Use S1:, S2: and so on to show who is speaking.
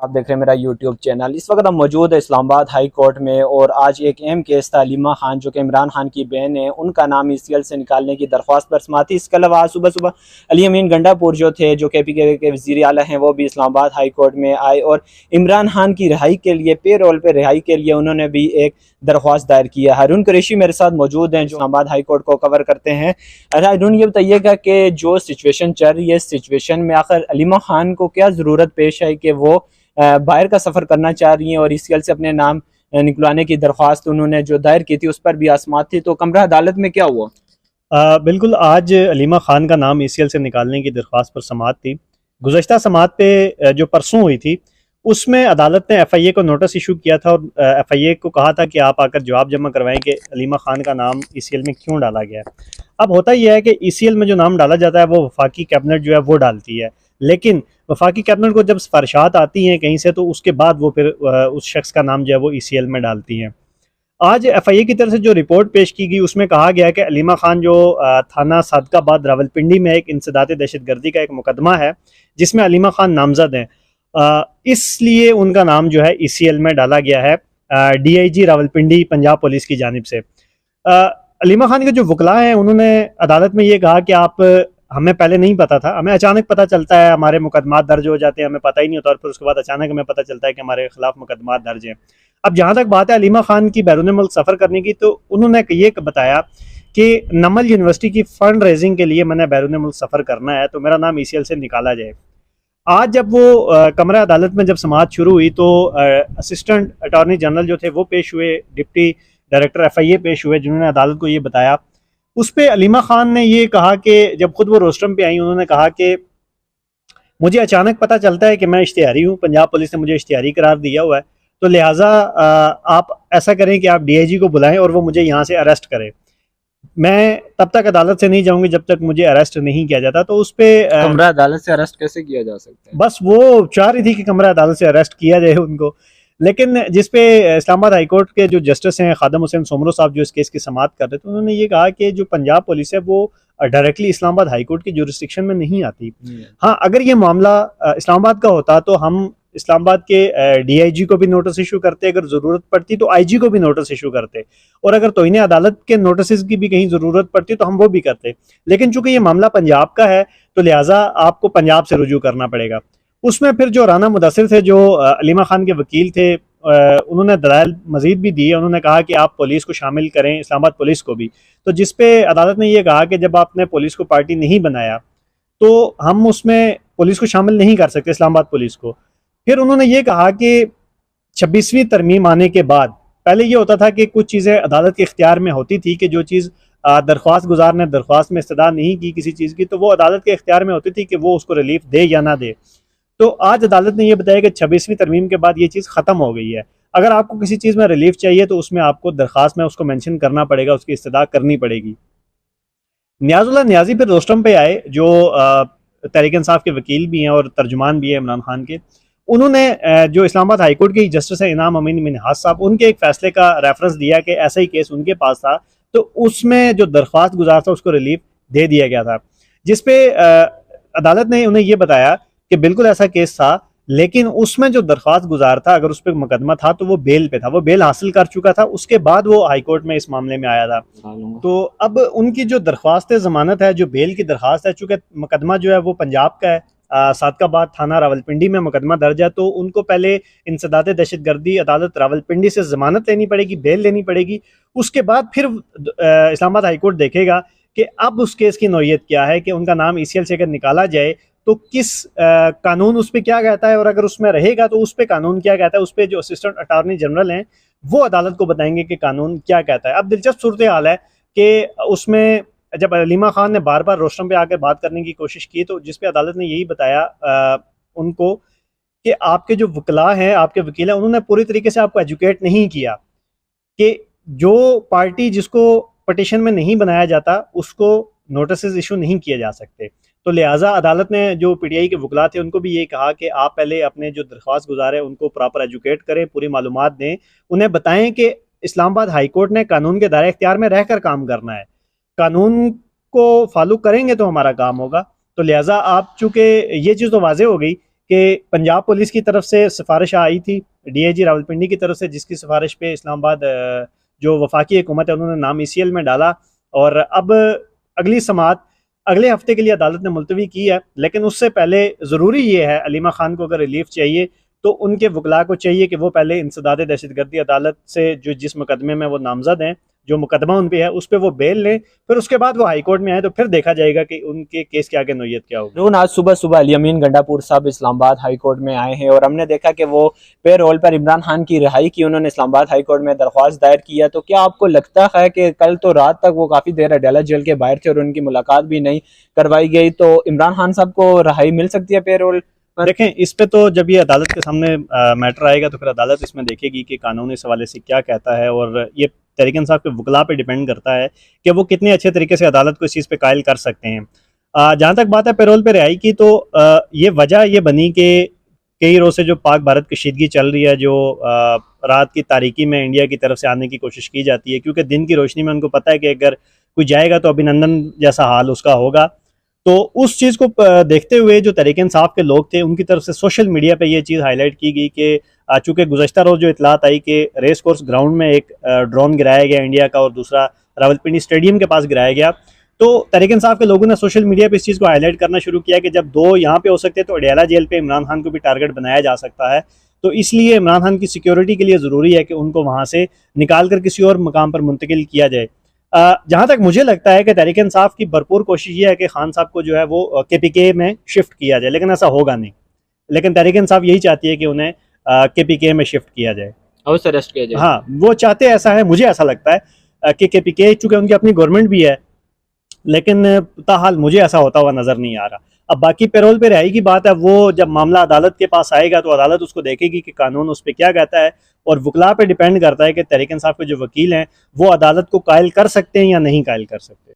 S1: आप देख रहे हैं मेरा यूट्यूब चैनल। इस वक्त हम मौजूद है इस्लामाबाद हाई कोर्ट में और आज एक अहम केस था। अलीमा खान जो कि इमरान खान की बहन है, उनका नाम ECL से निकालने की दरख्वास्त पर समाअत थी। इसके अलावा आज सुबह सुबह अली अमीन गंडापुर जो थे, जो KPK के वज़ीर आला हैं, वो भी इस्लामाबाद हाई कोर्ट में आए और इमरान खान की रिहाई के लिए, पे रोल पर रिहाई के लिए उन्होंने भी एक दरख्वास्त दायर किया। हारून कुरैशी मेरे साथ मौजूद हैं जो इस्लामाबाद हाई कोर्ट को कवर करते हैं। हारून, ये बताइएगा कि जो सिचुएशन चल रही है, इस सिचुएशन में आखिर अलीमा खान को क्या ज़रूरत पेश है कि वो बाहर का सफ़र करना चाह रही हैं और ECL से अपने नाम निकलवाने की दरख्वास्त उन्होंने जो दायर की थी उस पर भी आसमात थी, तो कमरा अदालत में क्या हुआ?
S2: बिल्कुल, आज अलीमा खान का नाम ECL से निकालने की दरख्वास्त पर समाअत थी। गुज़श्ता समाअत पे जो परसों हुई थी उसमें अदालत ने FIA को नोटिस इशू किया था और FIA को कहा था कि आप आकर जवाब जमा करवाएं कि अलीमा खान का नाम ECL में क्यों डाला गया है। अब होता यह है कि ECL में जो नाम डाला जाता है वो वफाकी कैबिनेट जो है वो डालती है, लेकिन वफाकी कैबिनेट को जब सिफारिशात आती हैं कहीं से तो उसके बाद वो फिर उस शख्स का नाम जो है वो ECL में डालती हैं। आज FIA की तरफ से जो रिपोर्ट पेश की गई उसमें कहा गया कि अलीमा खान जो थाना सादकाबाद रावलपिंडी में एक इंसदाद दहशतगर्दी का एक मुकदमा है जिसमें अलीमा खान नामजद हैं, इसलिए उनका नाम जो है ECL में डाला गया है DIG रावलपिंडी पंजाब पुलिस की जानिब से। अलीमा खान के जो वकला हैं उन्होंने अदालत में ये कहा कि आप, हमें पहले नहीं पता था, हमें अचानक पता चलता है, हमारे मुकदमात दर्ज हो जाते हैं, हमें पता ही नहीं होता और फिर उसके बाद अचानक हमें पता चलता है कि हमारे खिलाफ मुकदमात दर्ज हैं। अब जहाँ तक बात है अलीमा खान की बैरून मुल्क सफ़र करने की, तो उन्होंने ये बताया कि नमल यूनिवर्सिटी की फ़ंड रेजिंग के लिए मैंने बैरून मुल्क सफ़र करना है, तो मेरा नाम ECL से निकाला जाए। आज जब वो कमरा अदालत में जब समाअत शुरू हुई तो असिस्टेंट अटॉर्नी जनरल जो थे वो पेश हुए, डिप्टी डायरेक्टर FIA पेश हुए, जिन्होंने अदालत को ये बताया। उस पर अलीमा खान ने ये कहा कि जब खुद वो रोस्टरम पे आई, उन्होंने कहा कि मुझे अचानक पता चलता है कि मैं इश्तिहारी हूँ, पंजाब पुलिस ने मुझे इश्तिहारी करार दिया हुआ है, तो लिहाजा आप ऐसा करें कि आप DIG को बुलाएं और वो मुझे यहाँ से अरेस्ट करें। मैं तब तक अदालत से नहीं जाऊंगी जब तक मुझे अरेस्ट नहीं किया जाता। तो उस पर
S1: कमरा अदालत से अरेस्ट कैसे किया जा सकता है?
S2: बस वो चाह रही थी कि कमरा अदालत से अरेस्ट किया जाए उनको, लेकिन जिसपे इस्लामाबाद हाई कोर्ट के जो जस्टिस हैं खादम हुसैन सोमरो साहब जो इस केस की समाअत कर रहे थे, उन्होंने ये कहा कि जो पंजाब पुलिस है वो डायरेक्टली इस्लामाबाद हाई कोर्ट की जुरिस्डिक्शन में नहीं आती। हाँ, अगर ये मामला इस्लामाबाद का होता तो हम इस्लामाबाद के DIG को भी नोटिस इशू करते, अगर ज़रूरत पड़ती तो IG को भी नोटिस इशू करते, और अगर तौहीन अदालत के नोटिस की भी कहीं ज़रूरत पड़ती तो हम वो भी करते। लेकिन चूंकि ये मामला पंजाब का है तो लिहाजा आपको पंजाब से रुजू करना पड़ेगा। उसमें फिर जो राना मुदस्सिर थे, जो अलीमा खान के वकील थे, उन्होंने दलाइल मजीद भी दिए। उन्होंने कहा कि आप पुलिस को शामिल करें, इस्लामाबाद पुलिस को भी। तो जिसपे अदालत ने यह कहा कि जब आपने पुलिस को पार्टी नहीं बनाया तो हम उसमें पुलिस को शामिल नहीं कर सकते, इस्लामाबाद पुलिस को। फिर उन्होंने ये कहा कि 26वीं तरमीम आने के बाद, पहले ये होता था कि कुछ चीज़ें अदालत के इख्तियार में होती थी कि जो चीज़ दरख्वास्त गुजार ने दरख्वास्त में इस्तदा नहीं की किसी चीज़ की, तो वो अदालत के इख्तियार में होती थी कि वो उसको रिलीफ दे या ना दे। तो आज अदालत ने यह बताया कि 26वीं तरमीम के बाद ये चीज़ ख़त्म हो गई है। अगर आपको किसी चीज़ में रिलीफ चाहिए तो उसमें आपको दरख्वास्त में उसको मेंशन करना पड़ेगा, उसकी इस्तदा करनी पड़ेगी। नियाजुल्लाह नियाजी फिर रोस्टम पे आए, जो तहरीक इंसाफ के वकील भी हैं और तर्जुमान भी हैं इमरान खान के। उन्होंने जो इस्लामाबाद हाई कोर्ट के जस्टिस है इनाम अमीन मिनहास साहब, उनके एक फैसले का रेफरेंस दिया कि ऐसा ही केस उनके पास था, तो उसमें जो दरख्वास्त गुजार था उसको रिलीफ दे दिया गया था। जिसपे अदालत ने उन्हें यह बताया कि बिल्कुल ऐसा केस था, लेकिन उसमें जो दरख्वास्त गुजार था, अगर उस पर मुकदमा था तो वो बेल पे था, वो बेल हासिल कर चुका था, उसके बाद वो हाई कोर्ट में इस मामले में आया था। तो अब उनकी जो दरख्वास्त जमानत है, जो बेल की दरख्वास्त है, चूँकि मुकदमा जो है वो पंजाब का है, सादकाबाद थाना रावलपिंडी में मुकदमा दर्ज है, तो उनको पहले इंसदाद दहशतगर्दी अदालत रावलपिंडी से जमानत लेनी पड़ेगी, बेल लेनी पड़ेगी। उसके बाद फिर इस्लामाबाद हाई कोर्ट देखेगा कि अब उस केस की नौयत क्या है, कि उनका नाम ECL से अगर निकाला जाए तो किस कानून उस पर क्या कहता है, और अगर उसमें रहेगा तो उस पर कानून क्या कहता है। उस पर जो असिस्टेंट अटॉर्नी जनरल हैं वो अदालत को बताएंगे कि कानून क्या कहता है। अब दिलचस्प सूरत हाल है कि उसमें जब अलीमा खान ने बार बार रोस्टरम पे आकर बात करने की कोशिश की, तो जिसपे अदालत ने यही बताया उनको कि आपके जो वकला हैं, आपके वकील हैं, उन्होंने पूरी तरीके से आपको एजुकेट नहीं किया कि जो पार्टी जिसको पटिशन में नहीं बनाया जाता उसको नोटिस इशू नहीं किए जा सकते। तो लिहाजा अदालत ने जो PTI के वकला थे उनको भी ये कहा कि आप पहले अपने जो दरख्वास्त गुजार है उनको प्रॉपर एजुकेट करें, पूरी मालूमात दें, उन्हें बताएं कि इस्लामाबाद हाई कोर्ट ने कानून के दायरे इख्तियार में रहकर काम करना है, कानून को फॉलो करेंगे तो हमारा काम होगा। तो लिहाजा आप चूँकि ये चीज़ तो वाज़ेह हो गई कि पंजाब पुलिस की तरफ से सिफारिश आई थी डीआईजी रावलपिंडी की तरफ से, जिसकी सिफारिश पे इस्लामाबाद जो वफाकी हुकूमत है उन्होंने नाम ईसीएल में डाला, और अब अगली समाअत अगले हफ्ते के लिए अदालत ने मुलतवी की है। लेकिन उससे पहले ज़रूरी ये है, अलीमा खान को अगर रिलीफ चाहिए तो उनके वकला को चाहिए कि वो पहले इंसदाद दहशतगर्दी अदालत से जो जिस मुकदमे में वो नामजद हैं, जो मुकदमा उन पे है उस पर वो बेल लें, फिर उसके बाद वो हाई कोर्ट में आए तो फिर देखा जाएगा कि उनके केस के आगे नोयत क्या होगी।
S1: रोन आज सुबह सुबह अली अमीन गंडापुर साहब इस्लामाबाद हाई कोर्ट में आए हैं और हमने देखा कि वो पे रोल पर इमरान खान की रिहाई की उन्होंने इस्लामाबाद हाई कोर्ट में दरख्वास्त दायर किया। तो क्या आपको लगता है कि कल तो रात तक वो काफ़ी देर अडाला जेल के बाहर थे और उनकी मुलाकात भी नहीं करवाई गई, तो इमरान खान साहब को रिहाई मिल सकती है पे रोल?
S2: देखें, इस पे तो जब ये अदालत के सामने मैटर आएगा तो फिर अदालत इसमें देखेगी कि कानून इस हवाले से क्या कहता है, और ये तहरीक इंसाफ के वकला पे डिपेंड करता है कि वो कितने अच्छे तरीके से अदालत को इस चीज़ पे कायल कर सकते हैं। जहाँ तक बात है पेरोल पे रिहाई की, तो ये वजह ये बनी कि कई रोज़ से जो पाक भारत कशीदगी चल रही है, जो रात की तारीकी में इंडिया की तरफ से आने की कोशिश की जाती है, क्योंकि दिन की रोशनी में उनको पता है कि अगर कोई जाएगा तो अभिनंदन जैसा हाल उसका होगा। तो उस चीज़ को देखते हुए जो तहरीक इंसाफ के लोग थे उनकी तरफ से सोशल मीडिया पे ये चीज़ हाईलाइट की गई कि चूँकि गुज़श्ता रोज़ जो इतलात आई कि रेस कोर्स ग्राउंड में एक ड्रोन गिराया गया इंडिया का और दूसरा रावलपिंडी स्टेडियम के पास गिराया गया, तो तहरीक इंसाफ के लोगों ने सोशल मीडिया पे इस चीज़ को हाईलाइट करना शुरू किया कि जब दो यहाँ पे हो सकते हैं तो अडयाला जेल पे इमरान खान को भी टारगेट बनाया जा सकता है। तो इसलिए इमरान खान की सिक्योरिटी के लिए ज़रूरी है कि उनको वहाँ से निकाल कर किसी और मकाम पर मुंतकिल किया जाए। जहाँ तक मुझे लगता है कि तहरीक इंसाफ की भरपूर कोशिश ये है कि खान साहब को जो है वो KPK में शिफ्ट किया जाए, लेकिन ऐसा होगा नहीं। लेकिन तहरीक इंसाफ यही चाहती है कि उन्हें KPK में शिफ्ट किया जाए,
S1: हाउस अरेस्ट किया जाए।
S2: हाँ, वो चाहते ऐसा है, मुझे ऐसा लगता है कि KPK चूँकि उनकी अपनी गवर्नमेंट भी है, लेकिन ताहाल मुझे ऐसा होता हुआ नज़र नहीं आ रहा। अब बाकी पेरोल पे रिहाई की बात है, वो जब मामला अदालत के पास आएगा तो अदालत उसको देखेगी कि कानून उस पर क्या कहता है, और वकला पे डिपेंड करता है कि तहरीक इंसाफ के जो वकील हैं वो अदालत को कायल कर सकते हैं या नहीं कायल कर सकते।